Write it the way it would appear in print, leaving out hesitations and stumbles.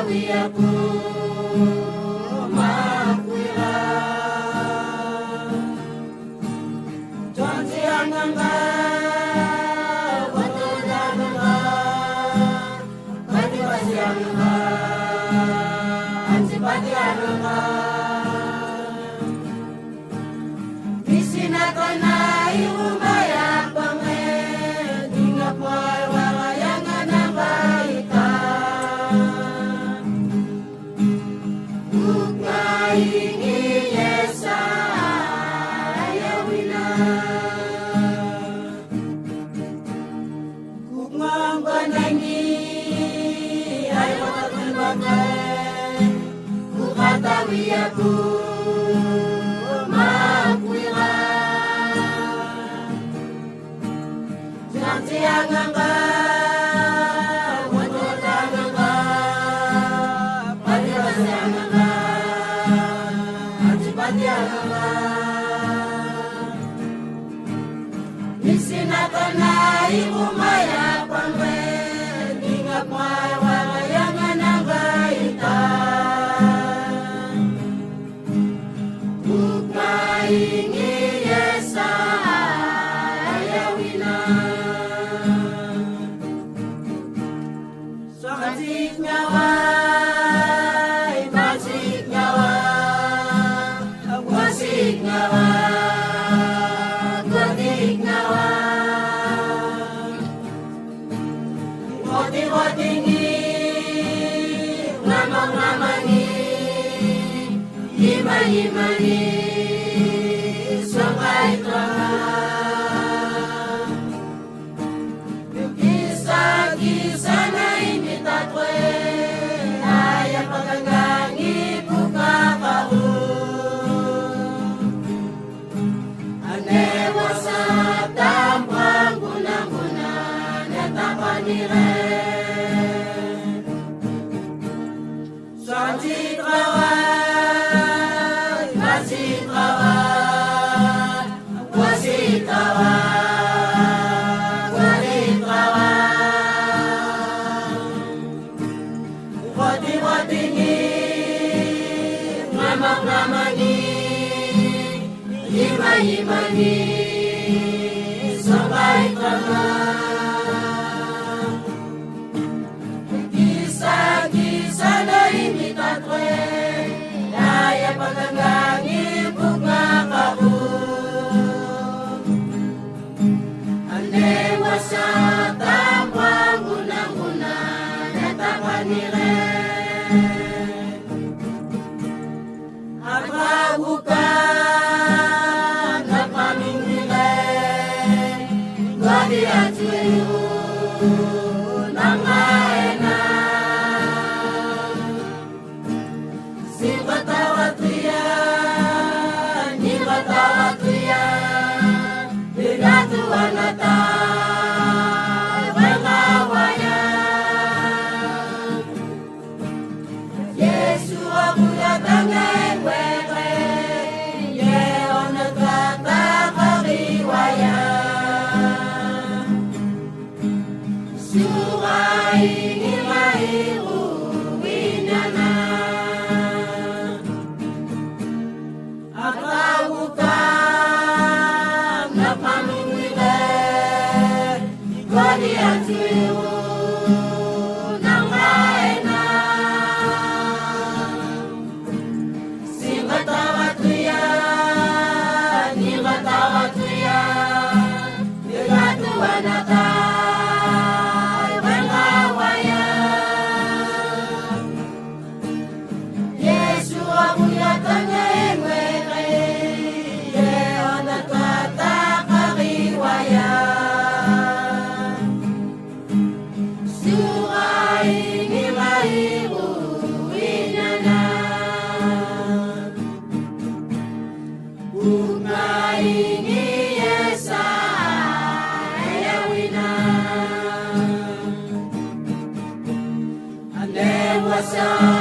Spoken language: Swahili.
katawi aku makuila Janji anganga Watu dananga Pati pasi anganga Ansi pati anganga Bisinatona iumaya pange Dinga poy walayangan ang baita Ingi yesa ayawina Kukmang banangi ay matakulbakan Kukatawi ako makwira Janji anganga Watutananga Pati-pasi Bisinatona iumaya pangwe Dinga poy walayangan ang baita Ingi yesa ayawina Santik nyawa Basik nyawa Wasik nyawa Gotik nyawa Hoti-hotingi Lamang-lamangi Hima-himani Sampai terang Kisah-kisah na imitatwe Ayang paganggangi buka kau Anewa sa tampang guna-guna Natapanire Sanji trawai Basi trawai Wasi trawai Wali trawai Wati-watingi Lamak-lamangi Hima-himani Sampai terang Kisah-kisah na imitatwe Daya paganggangi bunga kabu Anewa sa tampang guna-guna Natapanire Atrabukan Napamingile Gadi atuyo Nangaena Sibatawatuya Nibatawatuya Bigatuanata Wengawaya Yesu aku datang weke Yeonat kata kariwaya Surai nilai uwinana Atawukan napamingwile Gadi atuyo Nangaena Sibatawatuya Nibatawatuya Bigatuanata Yesu aku datang weke Yeonat kata kariwaya Surai nilai uwinana Bunga ingi yesa ayawina Anewa sa